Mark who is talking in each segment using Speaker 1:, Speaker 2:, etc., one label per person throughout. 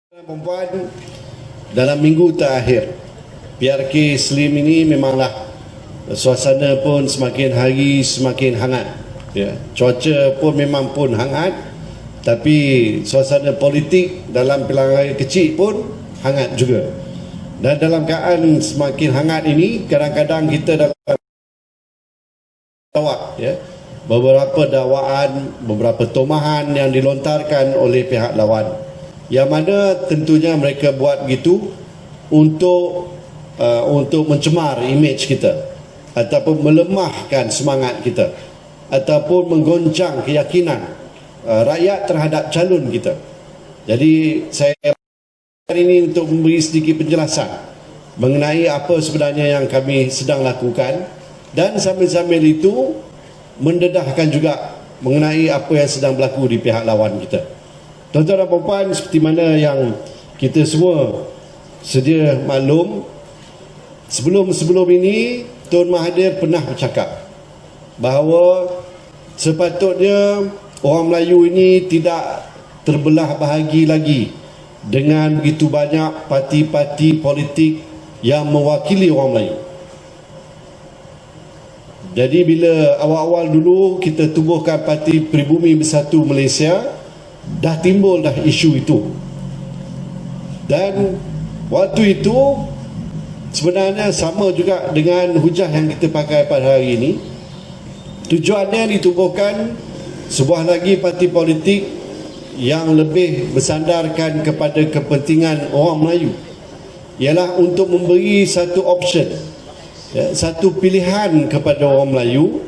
Speaker 1: Perempuan dalam minggu terakhir PRK Slim ini memanglah suasana pun semakin hari semakin hangat ya. Cuaca pun memang pun hangat, tapi suasana politik dalam pilihan raya kecil pun hangat juga. Dan dalam keadaan semakin hangat ini, kadang-kadang kita dapat ya, beberapa dakwaan, beberapa tomahan yang dilontarkan oleh pihak lawan, yang mana tentunya mereka buat begitu untuk mencemar imej kita, ataupun melemahkan semangat kita, ataupun menggoncang keyakinan rakyat terhadap calon kita. Jadi saya hari ini untuk memberi sedikit penjelasan mengenai apa sebenarnya yang kami sedang lakukan, dan sambil-sambil itu mendedahkan juga mengenai apa yang sedang berlaku di pihak lawan kita. Tuan-tuan dan puan, seperti mana yang kita semua sedia maklum, sebelum ini Tun Mahathir pernah bercakap bahawa sepatutnya orang Melayu ini tidak terbelah bahagi lagi dengan begitu banyak parti-parti politik yang mewakili orang Melayu. Jadi bila awal-awal dulu kita tubuhkan Parti Pribumi Bersatu Malaysia, dah timbul dah isu itu. Dan waktu itu sebenarnya sama juga dengan hujah yang kita pakai pada hari ini. Tujuannya ditubuhkan sebuah lagi parti politik yang lebih bersandarkan kepada kepentingan orang Melayu, ialah untuk memberi satu option ya, satu pilihan kepada orang Melayu,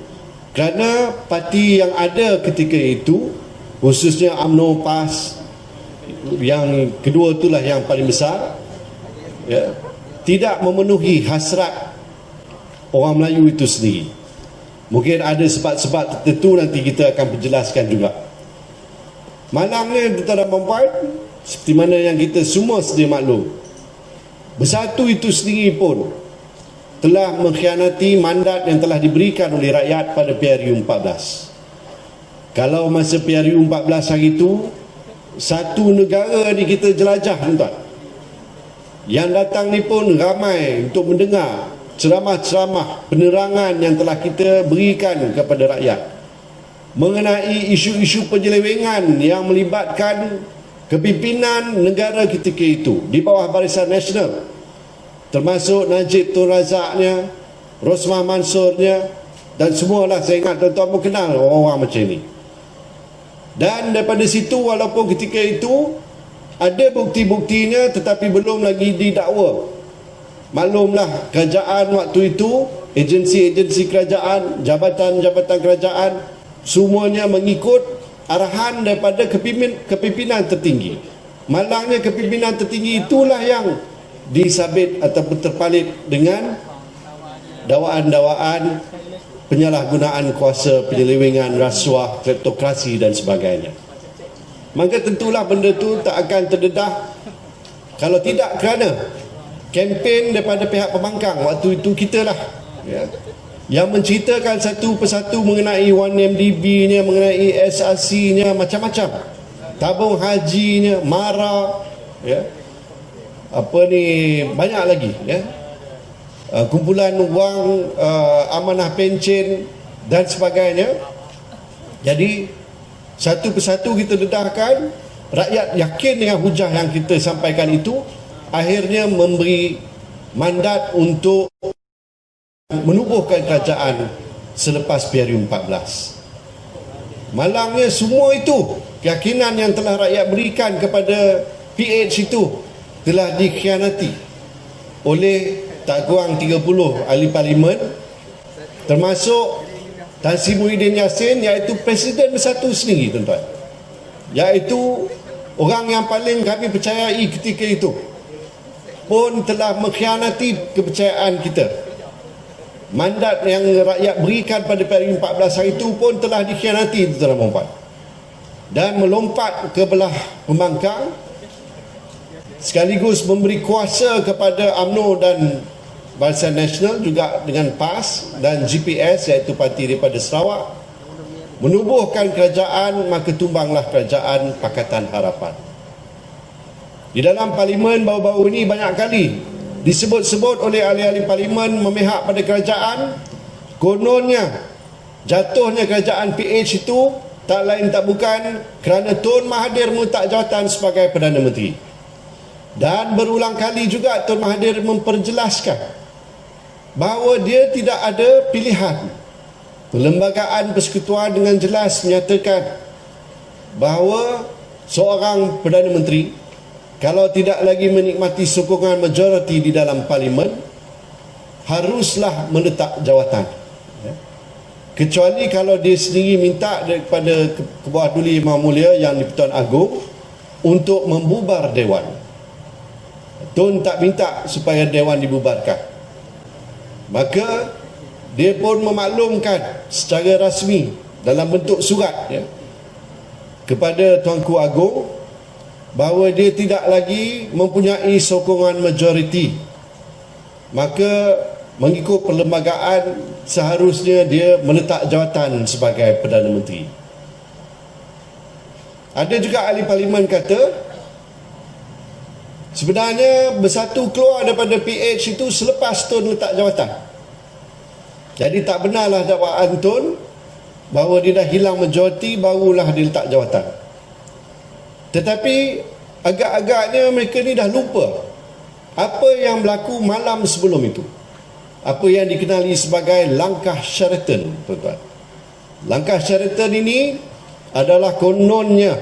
Speaker 1: kerana parti yang ada ketika itu, khususnya UMNO PAS, yang kedua itulah yang paling besar ya, tidak memenuhi hasrat orang Melayu itu sendiri. Mungkin ada sebab-sebab tertentu, nanti kita akan penjelaskan juga. Malangnya tuan-tuan dan puan, seperti mana yang kita semua sedia maklum, Bersatu itu sendiri pun telah mengkhianati mandat yang telah diberikan oleh rakyat pada PRU 14. Kalau masa PRU 14 hari itu, satu negara ni kita jelajah, tuan-tuan. Yang datang ni pun ramai untuk mendengar ceramah-ceramah penerangan yang telah kita berikan kepada rakyat mengenai isu-isu penyelewengan yang melibatkan kepimpinan negara ketika itu di bawah Barisan Nasional, termasuk Najib Tun Razaknya, Rosmah Mansurnya, dan semualah. Saya ingat tuan-tuan pun kenal orang-orang macam ni. Dan daripada situ, walaupun ketika itu ada bukti-buktinya tetapi belum lagi didakwa, maklumlah kerajaan waktu itu, agensi-agensi kerajaan, jabatan-jabatan kerajaan, semuanya mengikut arahan daripada kepimpinan tertinggi. Malangnya kepimpinan tertinggi itulah yang disabit ataupun terpalit dengan dakwaan-dakwaan penyalahgunaan kuasa, penyelewengan, rasuah, kleptokrasi dan sebagainya. Maka tentulah benda itu tak akan terdedah kalau tidak kerana kempen daripada pihak pembangkang waktu itu kita lah ya, yang menceritakan satu persatu mengenai 1MDB-nya, mengenai SRC-nya, macam-macam, tabung hajinya, MARA ya, apa ni, banyak lagi ya, kumpulan wang, amanah pencen dan sebagainya. Jadi satu persatu kita dedahkan, rakyat yakin dengan hujah yang kita sampaikan itu, akhirnya memberi mandat untuk menubuhkan kerajaan selepas PRU 14. Malangnya semua itu, keyakinan yang telah rakyat berikan kepada PH itu telah dikhianati oleh tak kurang 30 ahli parlimen, termasuk Tan Sri Muhyiddin Yassin, iaitu Presiden Bersatu sendiri, tuan-tuan, iaitu orang yang paling kami percayai ketika itu, pun telah mengkhianati kepercayaan kita. Mandat yang rakyat berikan pada PRU 14 hari itu pun telah dikhianati, tuan-tuan dan puan, dan melompat ke belah pembangkang, sekaligus memberi kuasa kepada UMNO dan Barisan Nasional, juga dengan PAS dan GPS, iaitu parti daripada Sarawak, menubuhkan kerajaan. Maka tumbanglah kerajaan Pakatan Harapan. Di dalam parlimen baru-baru ini banyak kali disebut-sebut oleh ahli-ahli parlimen memihak pada kerajaan. Kononnya jatuhnya kerajaan PH itu tak lain tak bukan kerana Tun Mahathir meletak jawatan sebagai Perdana Menteri. Dan berulang kali juga Tun Mahathir memperjelaskan bahawa dia tidak ada pilihan. Perlembagaan Persekutuan dengan jelas menyatakan bahawa seorang Perdana Menteri kalau tidak lagi menikmati sokongan majoriti di dalam parlimen haruslah meletak jawatan, kecuali kalau dia sendiri minta daripada Ketua Duli Yang Mulia yang di-Pertuan Agong untuk membubar Dewan. Tun tak minta supaya Dewan dibubarkan, maka dia pun memaklumkan secara rasmi dalam bentuk surat kepada Tuanku Agong bahawa dia tidak lagi mempunyai sokongan majoriti. Maka mengikut perlembagaan seharusnya dia meletak jawatan sebagai Perdana Menteri. Ada juga ahli parlimen kata sebenarnya Bersatu keluar daripada PH itu selepas Tun letak jawatan. Jadi tak benarlah dakwaan Tun bahawa dia dah hilang majoriti barulah dia letak jawatan. Tetapi agak-agaknya mereka ni dah lupa apa yang berlaku malam sebelum itu, apa yang dikenali sebagai langkah Sheraton, tuan-tuan. Langkah Sheraton ini adalah kononnya,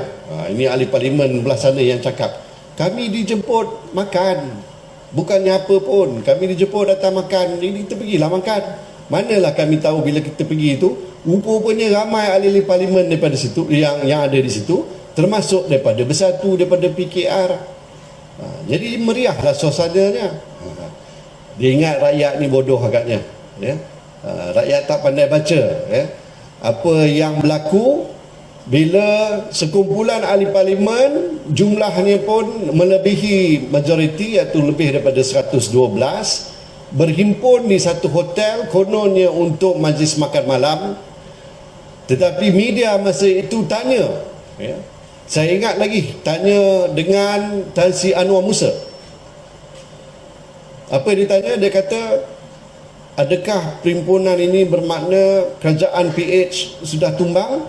Speaker 1: ini ahli parlimen belah sana yang cakap, kami dijemput makan, bukannya apa pun, kami dijemput datang makan, ini kita pergilah makan. Manalah kami tahu bila kita pergi itu, rupa-rupanya ramai ahli parlimen daripada situ yang ada di situ, termasuk daripada Bersatu, daripada PKR. Jadi meriahlah suasananya. Dia ingat rakyat ni bodoh agaknya, rakyat tak pandai baca apa yang berlaku bila sekumpulan ahli parlimen jumlahnya pun melebihi majoriti, iaitu lebih daripada 112, berhimpun di satu hotel kononnya untuk majlis makan malam. Tetapi media masa itu tanya, saya ingat lagi, tanya dengan Tan Sri Anwar Musa. Apa dia tanya? Dia kata, adakah perhimpunan ini bermakna kerajaan PH sudah tumbang?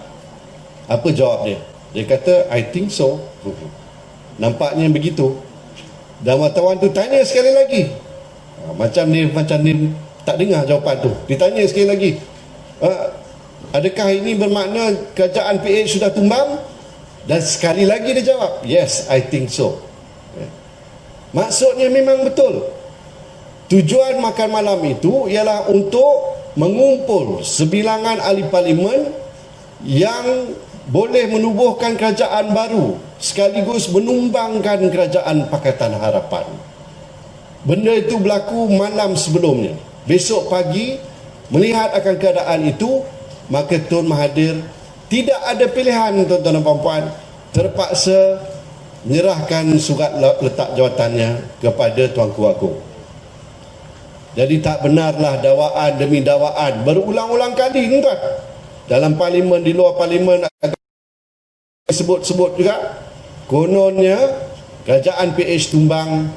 Speaker 1: Apa jawab dia? Dia kata, I think so. Nampaknya begitu. Dan wartawan tu tanya sekali lagi, macam dia tak dengar jawapan tu. Ditanya sekali lagi, adakah ini bermakna kerajaan PH sudah tumbang? Dan sekali lagi dia jawab, yes, I think so. Maksudnya memang betul. Tujuan makan malam itu ialah untuk mengumpul sebilangan ahli parlimen yang boleh menubuhkan kerajaan baru sekaligus menumbangkan kerajaan Pakatan Harapan. Benda itu berlaku malam sebelumnya. Besok pagi, melihat akan keadaan itu, maka Tun Mahathir tidak ada pilihan, tuan-tuan dan puan-puan, terpaksa menyerahkan surat letak jawatannya kepada Tuanku Agong. Jadi tak benarlah dakwaan demi dakwaan berulang-ulang kali, tuan. Dalam parlimen, di luar parlimen sebut-sebut juga kononnya kerajaan PH tumbang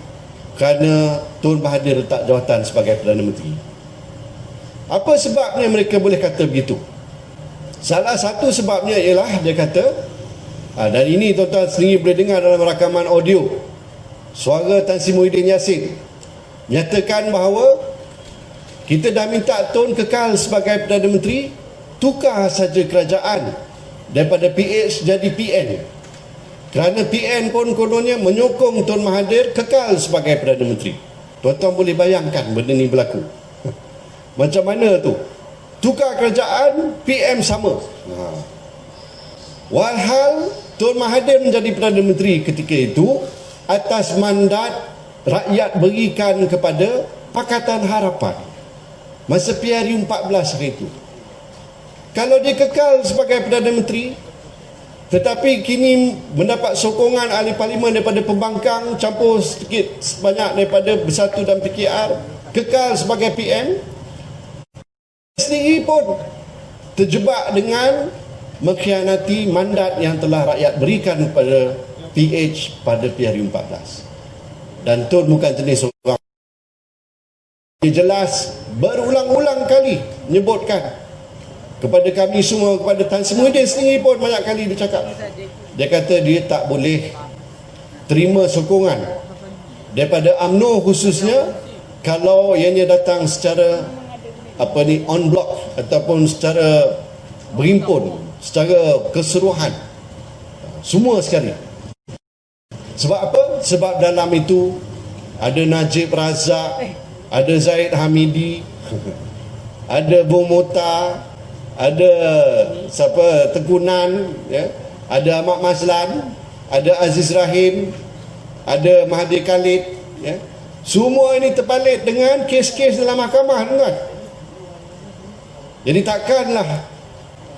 Speaker 1: kerana Tun Mahathir letak jawatan sebagai Perdana Menteri. Apa sebabnya mereka boleh kata begitu? Salah satu sebabnya ialah dia kata, dan ini tuan-tuan sendiri boleh dengar dalam rakaman audio, suara Tan Sri Muhyiddin Yassin menyatakan bahawa kita dah minta Tun kekal sebagai Perdana Menteri, tukar saja kerajaan daripada PH jadi PN. Kerana PN pun kononnya menyokong Tun Mahathir kekal sebagai Perdana Menteri. Tuan-tuan boleh bayangkan benda ni berlaku. Macam mana tu? Tukar kerajaan, PM sama. Walhal Tun Mahathir menjadi Perdana Menteri ketika itu atas mandat rakyat berikan kepada Pakatan Harapan masa PRU 14 hari itu. Kalau dia kekal sebagai Perdana Menteri tetapi kini mendapat sokongan ahli parlimen daripada pembangkang, campur sedikit sebanyak daripada Bersatu dan PKR, kekal sebagai PM, sendiri pun terjebak dengan mengkhianati mandat yang telah rakyat berikan kepada PH pada PRU14. Dan Tun bukan jenis orang. Dia jelas berulang-ulang kali menyebutkan kepada kami semua, kepada Tan Sri Muhyiddin sendiri pun banyak kali dia cakap. Dia kata dia tak boleh terima sokongan daripada UMNO khususnya kalau ianya datang secara on block ataupun secara berhimpun, secara keseluruhan, semua sekali. Sebab apa? Sebab dalam itu ada Najib Razak, ada Zaid Hamidi, ada Bung Mota, ada siapa, Tengkunan, ya, ada Ahmad Mazlan, ada Aziz Rahim, ada Mahathir Khalid, ya. Semua ini terpalit dengan kes-kes dalam mahkamah, tuan. Jadi takkanlah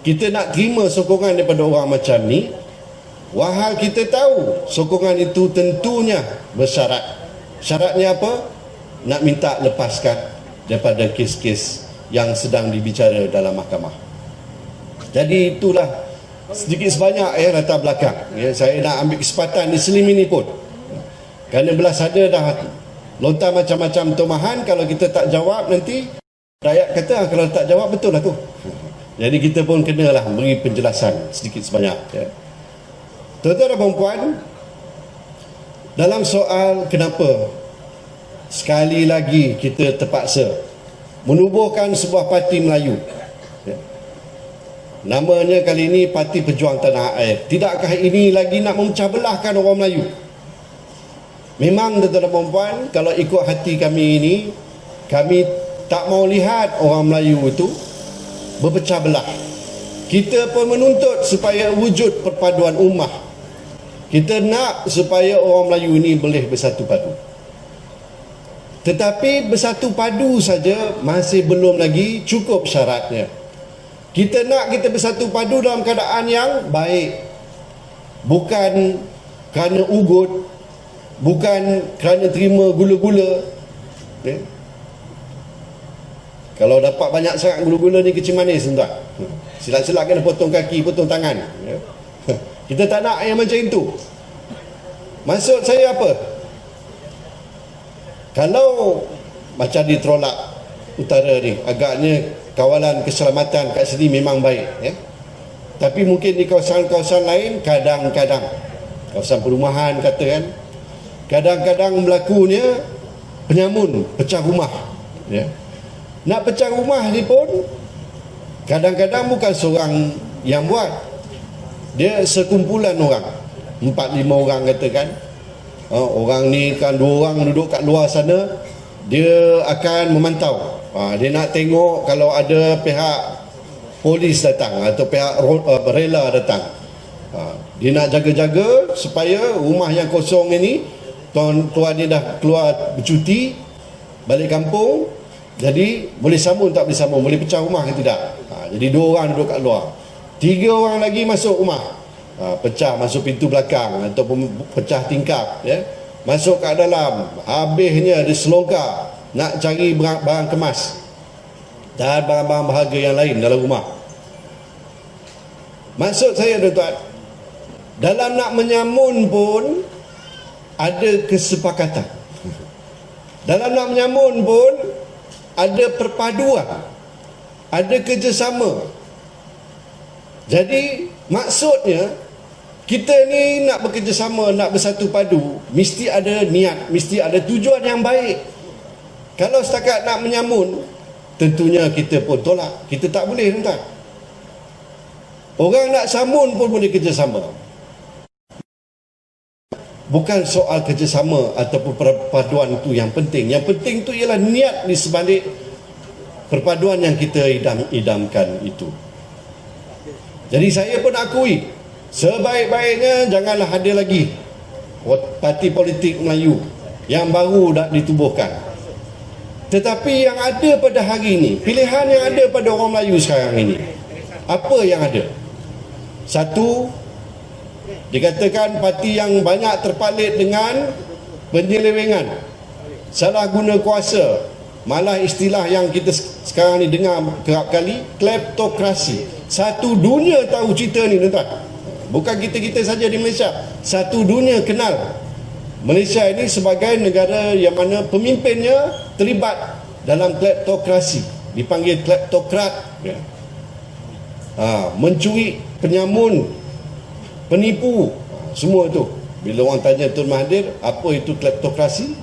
Speaker 1: kita nak terima sokongan daripada orang macam ni, wahal kita tahu sokongan itu tentunya bersyarat. Syaratnya apa? Nak minta lepaskan daripada kes-kes yang sedang dibicara dalam mahkamah. Jadi itulah sedikit sebanyak latar belakang. Saya nak ambil kesempatan di selim ini pun, kerana belas ada dah lontar macam-macam tumahan. Kalau kita tak jawab, nanti rakyat kata kalau tak jawab betul lah tu. Jadi kita pun kenalah beri penjelasan sedikit sebanyak. Tuan-tuan dan puan-puan, dalam soal kenapa sekali lagi kita terpaksa menubuhkan sebuah parti Melayu, namanya kali ini Parti Pejuang Tanah Air. Tidakkah ini lagi nak memecah belahkan orang Melayu? Memang tuan-tuan dan puan-puan, kalau ikut hati kami ini, kami tak mau lihat orang Melayu itu berpecah belah. Kita pun menuntut supaya wujud perpaduan ummah. Kita nak supaya orang Melayu ini boleh bersatu padu. Tetapi bersatu padu saja masih belum lagi cukup syaratnya. Kita nak kita bersatu padu dalam keadaan yang baik, bukan kerana ugut, bukan kerana terima gula-gula. Kalau dapat banyak sangat gula-gula ni kecil manis, tuan. Silap-silap kena potong kaki, potong tangan. Kita tak nak yang macam itu. Maksud saya apa? Kalau macam di Trolak Utara ni, agaknya kawalan keselamatan kat sini memang baik, tapi mungkin di kawasan-kawasan lain kadang-kadang, kawasan perumahan kata kan, kadang-kadang berlakunya penyamun, pecah rumah, Nak pecah rumah ni pun kadang-kadang bukan seorang yang buat, dia sekumpulan orang, 4-5 orang katakan. Orang ni kan 2 orang duduk kat luar sana, dia akan memantau. Dia nak tengok kalau ada pihak polis datang atau pihak rela datang. Dia nak jaga-jaga supaya rumah yang kosong ini, tuan ni dah keluar bercuti balik kampung, jadi boleh sambung tak boleh sambung, boleh pecah rumah ke tidak. Jadi 2 orang duduk kat luar, 3 orang lagi masuk rumah, pecah masuk pintu belakang ataupun pecah tingkap, masuk kat dalam, habisnya dia selongkar nak cari barang kemas dan barang-barang berharga yang lain dalam rumah. Maksud saya tuan-tuan, dalam nak menyamun pun ada kesepakatan. Dalam nak menyamun pun ada perpaduan, ada kerjasama. Jadi maksudnya kita ni nak bekerjasama, nak bersatu padu, mesti ada niat, mesti ada tujuan yang baik. Kalau setakat nak menyamun, tentunya kita pun tolak. Kita tak boleh, tuan-tuan. Orang nak samun pun boleh kerjasama. Bukan soal kerjasama ataupun perpaduan itu yang penting. Yang penting itu ialah niat di sebalik perpaduan yang kita idamkan itu. Jadi saya pun akui, sebaik-baiknya janganlah ada lagi parti politik Melayu yang baru dah ditubuhkan. Tetapi yang ada pada hari ini, pilihan yang ada pada orang Melayu sekarang ini, apa yang ada? Satu, dikatakan parti yang banyak terpalit dengan penyelewengan, salah guna kuasa, malah istilah yang kita sekarang ni dengar kerap kali, kleptokrasi. Satu dunia tahu cerita ni, tuan-tuan. Bukan kita-kita saja di Malaysia, satu dunia kenal Malaysia ini sebagai negara yang mana pemimpinnya terlibat dalam kleptokrasi, dipanggil kleptokrat, ya. Mencuri, penyamun, penipu, semua itu. Bila orang tanya Tun Mahathir apa itu kleptokrasi,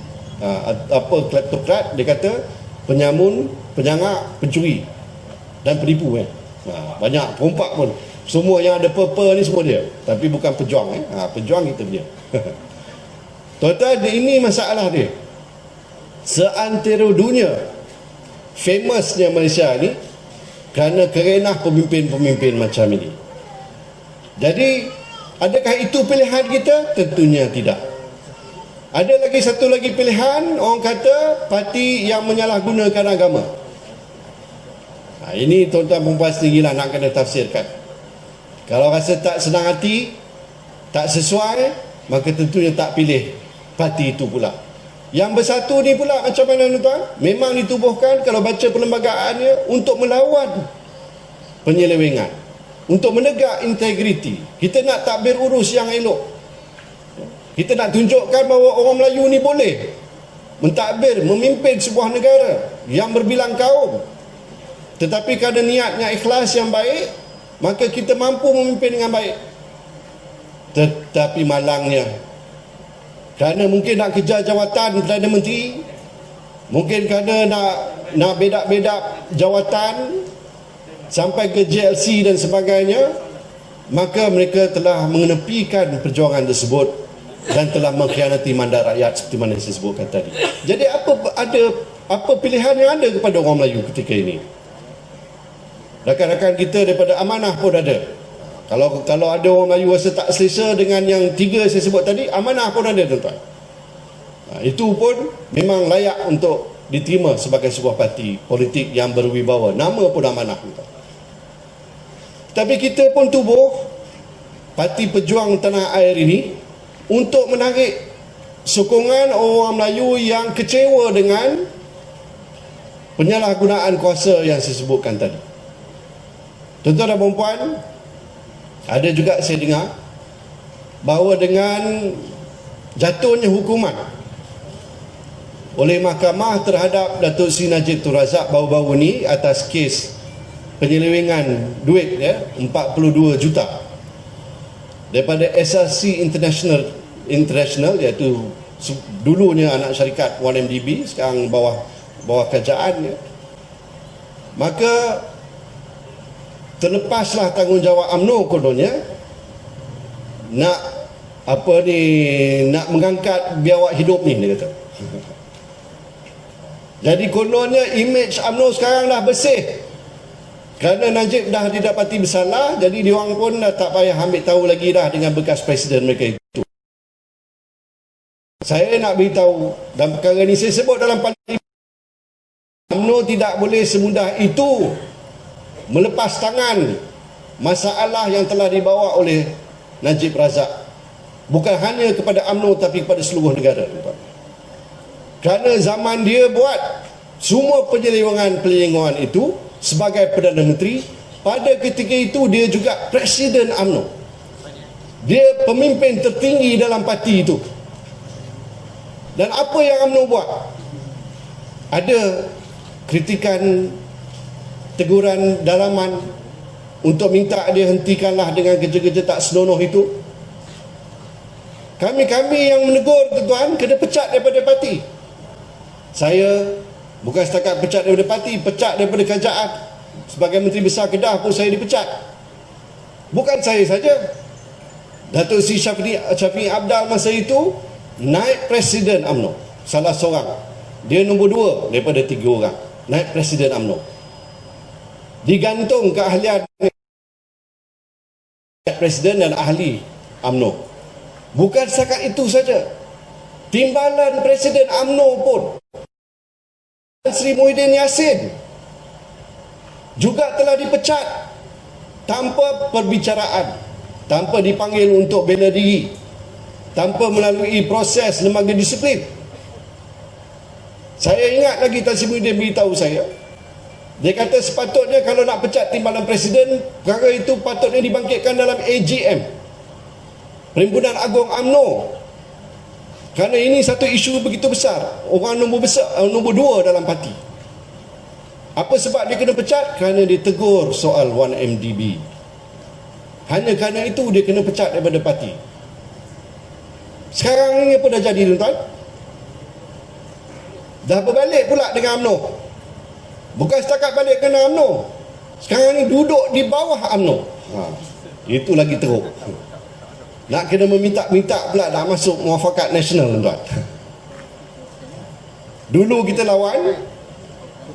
Speaker 1: apa kleptokrat, dia kata penyamun, penyangak, pencuri dan penipu. Banyak perompak pun, semua yang ada purple ni semua dia, tapi bukan pejuang. Pejuang kita punya. Tuan-tuan, ini masalah dia. Seantero dunia famousnya Malaysia ni kerana kerenah pemimpin-pemimpin macam ini. Jadi adakah itu pilihan kita? Tentunya tidak. Ada lagi satu lagi pilihan, orang kata parti yang menyalahgunakan agama. Ini tuan-tuan perempuan sendirilah nak kena tafsirkan. Kalau rasa tak senang hati, tak sesuai, maka tentunya tak pilih parti itu pula. Yang bersatu ni pula macam mana tuan? Memang ditubuhkan, kalau baca perlembagaannya, untuk melawan penyelewengan, untuk menegak integriti. Kita nak takbir urus yang elok. Kita nak tunjukkan bahawa orang Melayu ni boleh mentadbir, memimpin sebuah negara yang berbilang kaum. Tetapi kerana niatnya ikhlas yang baik, maka kita mampu memimpin dengan baik. Tetapi malangnya, kerana mungkin nak kejar jawatan Perdana Menteri, mungkin kerana nak bedak-bedak jawatan sampai ke JLC dan sebagainya, maka mereka telah mengenepikan perjuangan tersebut dan telah mengkhianati mandat rakyat seperti mana saya sebutkan tadi. Jadi apa pilihan yang ada kepada orang Melayu ketika ini? Rakan-rakan kita daripada Amanah pun ada. Kalau ada orang Melayu rasa tak selesa dengan yang tiga saya sebut tadi, Amanah pun ada, tuan-tuan. Itu pun memang layak untuk diterima sebagai sebuah parti politik yang berwibawa. Nama pun Amanah, tuan-tuan. Tapi kita pun tubuh Parti Pejuang Tanah Air ini untuk menarik sokongan orang Melayu yang kecewa dengan penyalahgunaan kuasa yang saya sebutkan tadi. Tuan-tuan dan puan-puan, ada juga saya dengar bahawa dengan jatuhnya hukuman oleh mahkamah terhadap Datuk Seri Najib Tun Razak baru-baru ni atas kes penyelewengan duit 42 juta daripada SRC International, iaitu dulunya anak syarikat 1MDB, sekarang bawah kerajaan, maka terlepaslah tanggungjawab UMNO kononnya nak mengangkat biawak hidup ni, dia kata. Jadi kononnya image UMNO sekarang dah bersih kerana Najib dah didapati bersalah. Jadi diorang pun dah tak payah ambil tahu lagi dah dengan bekas presiden mereka itu. Saya nak beritahu dalam perkara ni, saya sebut dalam parlimen, UMNO tidak boleh semudah itu melepas tangan masalah yang telah dibawa oleh Najib Razak, bukan hanya kepada UMNO tapi kepada seluruh negara. Kerana zaman dia buat semua penyelewengan itu sebagai Perdana Menteri, pada ketika itu dia juga Presiden UMNO, dia pemimpin tertinggi dalam parti itu. Dan apa yang UMNO buat? Ada kritikan, teguran dalaman untuk minta dia hentikanlah dengan kerja-kerja tak senonoh itu. Kami yang menegur, tuan-tuan, kena pecat daripada parti. Saya bukan setakat pecat daripada parti, pecat daripada kerajaan. Sebagai Menteri Besar Kedah pun saya dipecat. Bukan saya saja, Datuk Seri Syafiee Apdal masa itu naib Presiden UMNO, salah seorang. Dia nombor 2 daripada 3 orang naib Presiden UMNO, digantung keahlian Presiden dan ahli UMNO. Bukan setakat itu saja, timbalan Presiden UMNO pun, Sri Muhyiddin Yassin, juga telah dipecat tanpa perbicaraan, tanpa dipanggil untuk bela diri, tanpa melalui proses lembaga disiplin. Saya ingat lagi Tan Sri Muhyiddin beritahu saya, dia kata sepatutnya kalau nak pecat timbalan presiden, perkara itu patutnya dibangkitkan dalam AGM, Perhimpunan Agung UMNO. Kerana ini satu isu begitu besar, orang nombor 2 dalam parti. Apa sebab dia kena pecat? Kerana dia tegur soal 1MDB. Hanya kerana itu dia kena pecat daripada parti. Sekarang ni apa dah jadi, tuan-tuan? Dah berbalik pula dengan UMNO. Bukan setakat balik kena UMNO, sekarang ni duduk di bawah UMNO. Itu lagi teruk. Nak kena meminta-minta pula nak masuk muafakat nasional, tuan-tuan. Dulu kita lawan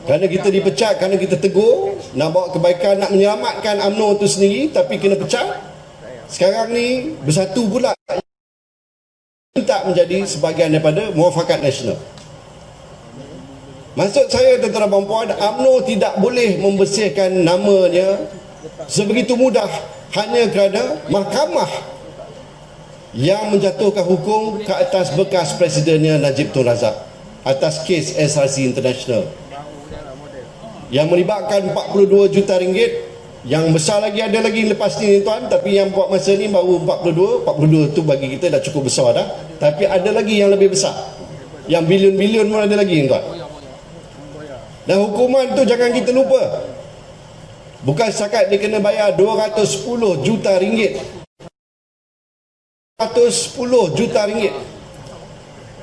Speaker 1: kerana kita dipecat, kerana kita tegur nak bawa kebaikan, nak menyelamatkan UMNO itu sendiri, tapi kena pecat. Sekarang ni bersatu pula minta menjadi sebahagian daripada muafakat nasional. Maksud saya, tuan-tuan dan puan, UMNO tidak boleh membersihkan namanya sebegitu mudah hanya kerana mahkamah yang menjatuhkan hukum ke atas bekas presidennya Najib Tun Razak atas kes SRC International yang melibatkan 42 juta ringgit. Yang besar lagi ada lagi lepas ni, tuan, tapi yang buat masa ni baru 42 tu bagi kita dah cukup besar dah, tapi ada lagi yang lebih besar, yang bilion-bilion pun ada lagi, tuan. Dan hukuman tu jangan kita lupa, bukan setakat dia kena bayar 210 juta ringgit, 110 juta ringgit,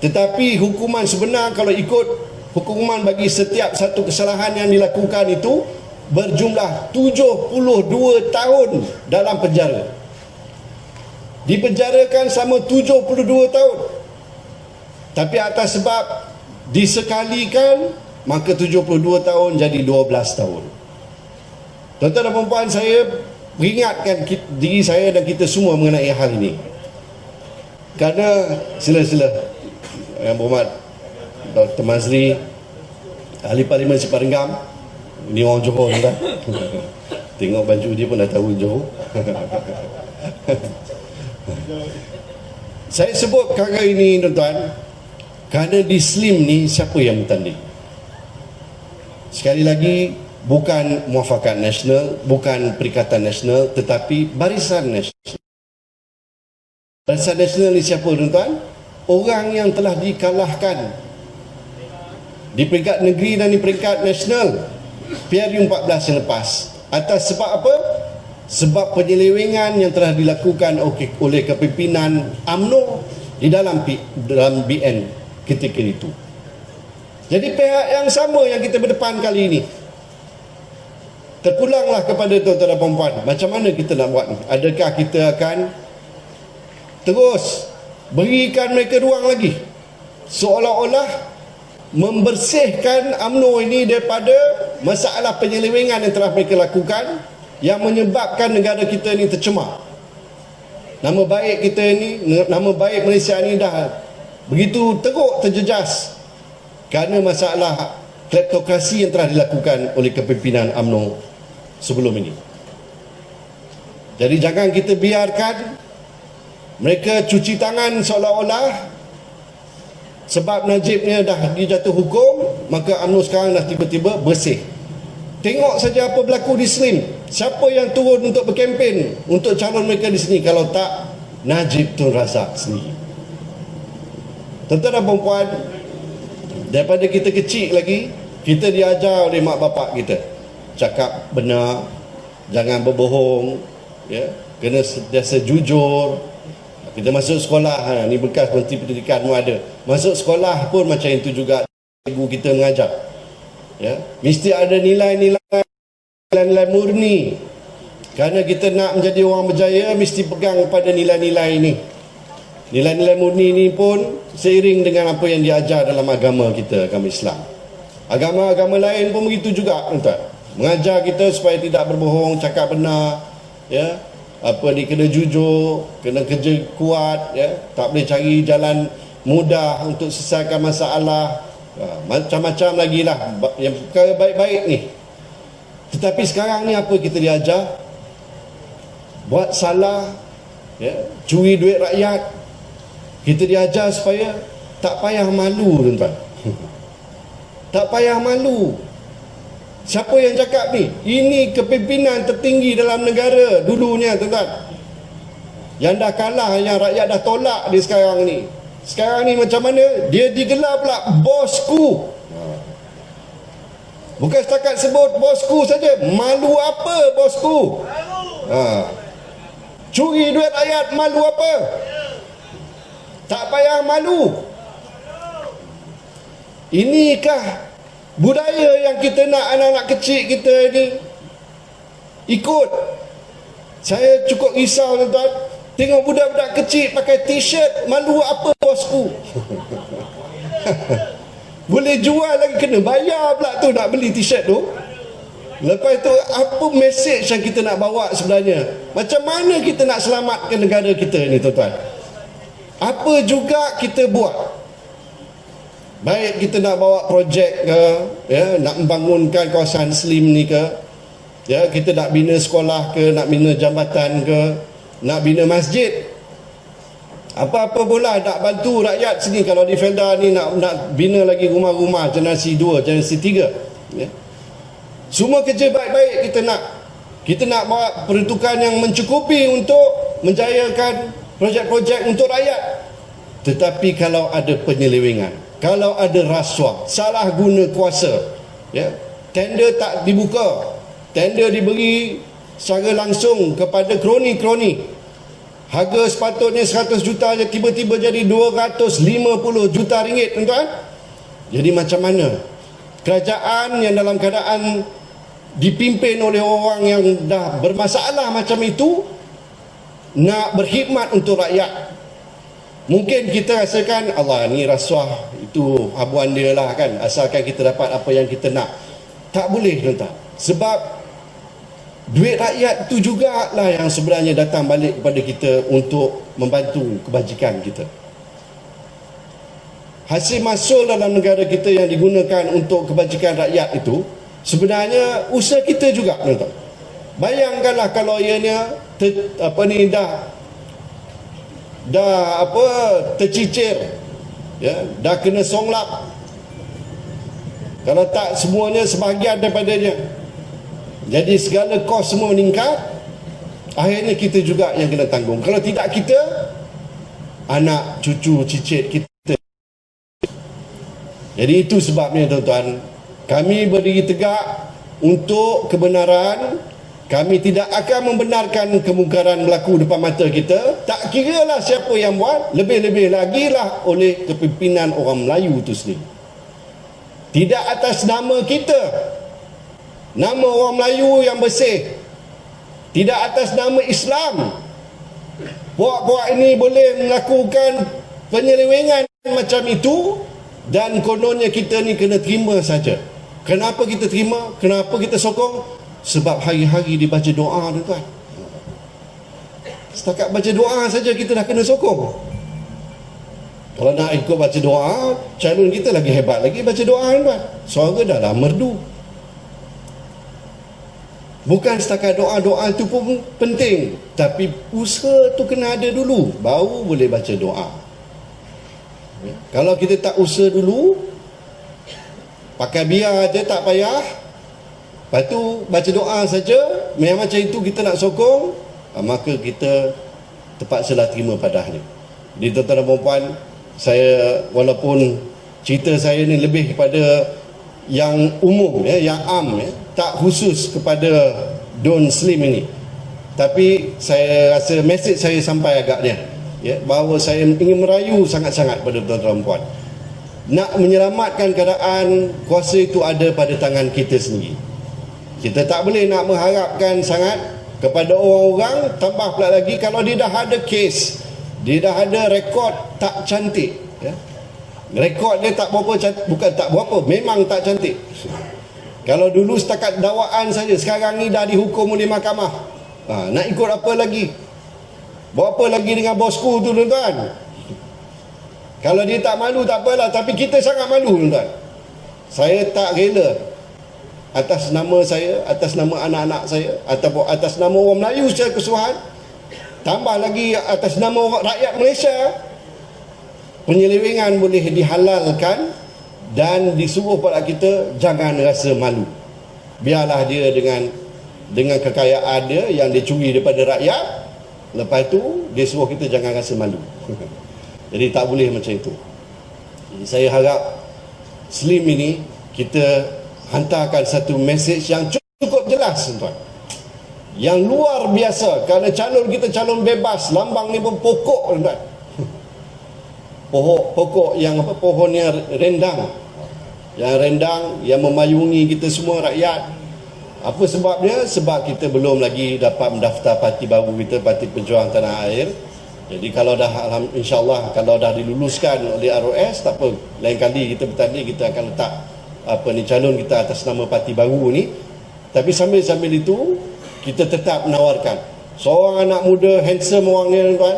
Speaker 1: tetapi hukuman sebenar kalau ikut hukuman bagi setiap satu kesalahan yang dilakukan itu berjumlah 72 tahun dalam penjara. Dipenjarakan selama 72 tahun, tapi atas sebab disekalikan, maka 72 tahun jadi 12 tahun. Tuan-tuan dan puan-puan, saya peringatkan diri saya dan kita semua mengenai hal ini. Kerana sila-sila Yang Berhormat Dr. Mazli, Ahli Parlimen Siparenggam, ini orang Johor kan? Tengok baju dia pun dah tahu Johor. Saya sebut perkara ini, tuan-tuan, kerana di SLIM ni siapa yang bertanding? Sekali lagi, bukan Muafakat Nasional, bukan Perikatan Nasional, tetapi Barisan Nasional. Barisan Nasional ni siapa, tuan-tuan? Orang yang telah dikalahkan di peringkat negeri dan di peringkat nasional PRU 14 yang lepas. Atas sebab apa? Sebab penyelewengan yang telah dilakukan oleh kepimpinan UMNO di dalam BN ketika itu. Jadi pihak yang sama yang kita berdepan kali ini. Terpulanglah kepada tuan-tuan dan puan-puan, macam mana kita nak buat? Adakah kita akan terus berikan mereka ruang lagi, seolah-olah membersihkan UMNO ini daripada masalah penyelewengan yang telah mereka lakukan, yang menyebabkan negara kita ini tercemar. Nama baik kita ini, nama baik Malaysia ini dah begitu teruk, terjejas kerana masalah kleptokrasi yang telah dilakukan oleh kepimpinan UMNO sebelum ini. Jadi jangan kita biarkan mereka cuci tangan seolah-olah sebab Najibnya dah dijatuh hukum, maka UMNO sekarang dah tiba-tiba bersih. Tengok saja apa berlaku di SLIM. Siapa yang turun untuk berkempen untuk calon mereka di sini kalau tak Najib Tun Razak sendiri. Tuan-tuan dan puan-puan, daripada kita kecil lagi, kita diajar oleh mak bapak kita cakap benar, jangan berbohong, ya, kena sentiasa jujur. Kita masuk sekolah, ni bekas Menteri Pendidikan pun ada. Masuk sekolah pun macam itu juga, ibu kita mengajar. Ya, mesti ada nilai-nilai murni. Kerana kita nak menjadi orang berjaya, mesti pegang pada nilai-nilai ini. Nilai-nilai murni ini pun seiring dengan apa yang diajar dalam agama kita, agama Islam. Agama-agama lain pun begitu juga, tuan-tuan. Mengajar kita supaya tidak berbohong, cakap benar, ya. Apa ni, kena jujur, kena kerja kuat, ya, tak boleh cari jalan mudah untuk selesaikan masalah, macam-macam lagi lah yang perkara baik-baik ni. Tetapi sekarang ni apa kita diajar? Buat salah, ya, curi duit rakyat. Kita diajar supaya tak payah malu, tuan-tuan. Tak payah malu. Siapa yang cakap ni? Ini kepimpinan tertinggi dalam negara dulunya, tuan-tuan. Yang dah kalah, yang rakyat dah tolak dia sekarang ni. Sekarang ni macam mana? Dia digelar pula bosku. Bukan setakat sebut bosku saja. Malu apa bosku? Curi duit rakyat, malu apa? Tak payah malu. Inikah budaya yang kita nak anak-anak kecil kita ni ikut? Saya cukup risau tuan-tuan. Tengok budak-budak kecil pakai t-shirt, malu apa bosku? Boleh jual lagi, kena bayar pula tu nak beli t-shirt tu. Lepas tu apa mesej yang kita nak bawa sebenarnya? Macam mana kita nak selamatkan negara kita ni tuan-tuan? Apa juga kita buat? Baik kita nak bawa projek ke, ya, nak membangunkan kawasan Slim ni ke, ya, kita nak bina sekolah ke, nak bina jambatan ke, nak bina masjid, apa-apa pula nak bantu rakyat sini. Kalau di Felda ni nak bina lagi rumah-rumah generasi 2, generasi 3, ya. Semua kerja baik-baik kita nak bawa peruntukan yang mencukupi untuk menjayakan projek-projek untuk rakyat. Tetapi kalau ada penyelewengan, kalau ada rasuah, salah guna kuasa, ya, tender tak dibuka, tender diberi secara langsung kepada kroni-kroni, harga sepatutnya 100 juta je tiba-tiba jadi 250 juta ringgit tuan-tuan. Jadi macam mana kerajaan yang dalam keadaan dipimpin oleh orang yang dah bermasalah macam itu nak berkhidmat untuk rakyat? Mungkin kita rasakan Allah ni rasuah, itu habuan dia lah kan, asalkan kita dapat apa yang kita nak. Tak boleh tuan-tuan, sebab duit rakyat itu jugalah yang sebenarnya datang balik kepada kita untuk membantu kebajikan kita. Hasil masul dalam negara kita yang digunakan untuk kebajikan rakyat itu sebenarnya usaha kita juga tuan-tuan. Bayangkanlah kalau ianya dah tercicir, ya, dah kena songlap. Kalau tak semuanya, sebahagian daripadanya. Jadi segala kos semua meningkat, akhirnya kita juga yang kena tanggung. Kalau tidak kita, anak cucu cicit kita. Jadi itu sebabnya tuan-tuan, kami berdiri tegak untuk kebenaran. Kami tidak akan membenarkan kemungkaran berlaku depan mata kita. Tak kiralah siapa yang buat, lebih-lebih lagi lah oleh kepimpinan orang Melayu itu sendiri. Tidak atas nama kita, nama orang Melayu yang bersih, tidak atas nama Islam. Puak-puak ini boleh melakukan penyelewengan macam itu, dan kononnya kita ni kena terima saja. Kenapa kita terima? Kenapa kita sokong? Sebab hari-hari dibaca doa tuan-tuan. Setakat baca doa saja kita dah kena sokong. Kalau nak ikut baca doa, calon kita lagi hebat lagi baca doa tuan-tuan. Suara dah lah merdu. Bukan setakat doa-doa itu pun penting, tapi usaha tu kena ada dulu, baru boleh baca doa. Kalau kita tak usaha dulu, pakai biar je tak payah, lepas tu baca doa saja, macam itu kita nak sokong, maka kita terpaksalah terima padahnya. Jadi tuan-tuan dan puan-puan, saya walaupun cerita saya ni lebih kepada yang umum, ya, yang am, ya, tak khusus kepada Don Slim ini, tapi saya rasa mesej saya sampai agaknya, ya, bahawa saya ingin merayu sangat-sangat pada tuan-tuan dan puan. Nak menyelamatkan keadaan, kuasa itu ada pada tangan kita sendiri. Kita tak boleh nak mengharapkan sangat kepada orang-orang. Tambah pula lagi kalau dia dah ada kes, dia dah ada rekod tak cantik, ya. Rekod dia tak berapa cantik, bukan tak berapa, memang tak cantik. Kalau dulu setakat dakwaan saja, sekarang ni dah dihukum oleh mahkamah. Nak ikut apa lagi? Buat apa lagi dengan bosku tu tuan-tuan? Kalau dia tak malu tak apalah, tapi kita sangat malu tuan-tuan. Saya tak rela atas nama saya, atas nama anak-anak saya, ataupun atas nama orang Melayu secara keseluruhan, tambah lagi atas nama rakyat Malaysia, penyelewengan boleh dihalalkan dan disuruh pada kita jangan rasa malu. Biarlah dia dengan kekayaan dia yang dia curi daripada rakyat, Lepas tu dia suruh kita jangan rasa malu. Jadi tak boleh macam itu. Jadi saya harap Slim ini kita hantarkan satu mesej yang cukup jelas, tuan. Yang luar biasa, kerana calon kita calon bebas, lambang ni pun pokok, tuan. Pokok yang apa, pohonnya rendang. Yang rendang, yang memayungi kita semua rakyat. Apa sebabnya? Sebab kita belum lagi dapat mendaftar parti baru kita, Parti Pejuang Tanah Air. Jadi kalau dah, insyaAllah kalau dah diluluskan oleh ROS, tak apa, lain kali kita bertanding, kita akan letak calon kita atas nama parti baru ni. Tapi sambil-sambil itu kita tetap menawarkan seorang anak muda handsome orang ni, tuan.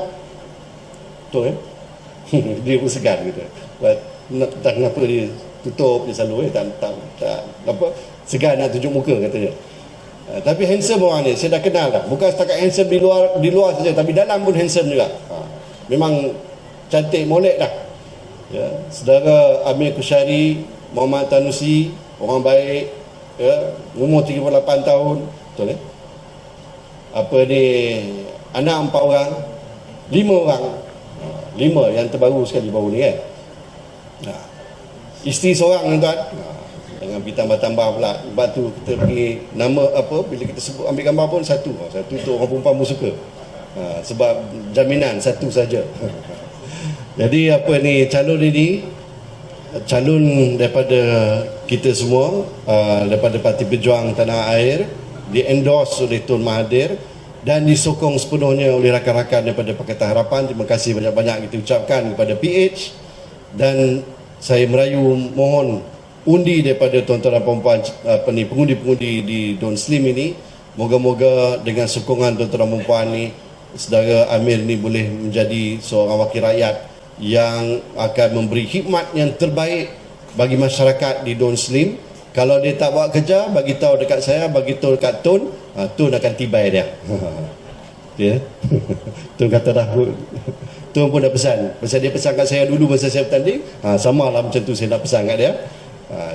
Speaker 1: Betul dia pun segan gitu. Tak kenapa dia tutup dia selalu tak apa, segan nak tunjuk muka katanya. Tapi handsome orang ni, saya dah kenal dah. Bukan setakat handsome di luar saja, tapi dalam pun handsome juga. Memang cantik molek dah. Ya, saudara Amir Kusyari, Muhammad Tanusi, orang baik, ya, umur 38 tahun, betul Apa ni, anak 4 orang, 5 orang. 5 yang terbaru sekali baru ni kan. Isteri seorang, tuan. Jangan pergi tambah-tambah pula. Sebab tu kita pergi nama apa, bila kita sebut ambil gambar pun satu tu orang perempuan pun suka. Sebab jaminan satu saja. Jadi apa ni, calon ini calon daripada kita semua, daripada Parti Pejuang Tanah Air, di-endorse oleh Tun Mahathir dan disokong sepenuhnya oleh rakan-rakan daripada Pakatan Harapan. Terima kasih banyak-banyak kita ucapkan kepada PH, dan saya merayu mohon undi daripada tuan-tuan dan puan-puan pengundi-pengundi di Don Slim ini. Moga-moga dengan sokongan tuan-tuan dan puan-puan ni, saudara Amir ni boleh menjadi seorang wakil rakyat yang akan memberi khidmat yang terbaik bagi masyarakat di Don Slim. Kalau dia tak buat kerja, bagi tahu dekat saya, bagi tahu dekat Tun, Tun akan tibai dia. Ya. Tun kata dah, Tun pun dah pesan. Pasal dia pesan kat saya dulu masa saya bertanding, sama lah macam tu saya nak pesan kat dia.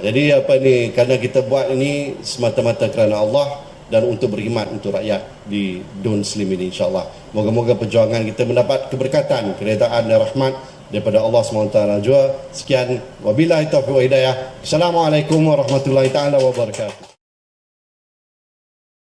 Speaker 1: Jadi apa ni, kerana kita buat ini semata-mata kerana Allah dan untuk berkhidmat untuk rakyat di Don Slim ini, insyaAllah. Moga-moga perjuangan kita mendapat keberkatan, keredaan dan rahmat daripada Allah SWT jua. Sekian, wabillahi taufiq wa hidayah. Assalamualaikum warahmatullahi taala wabarakatuh.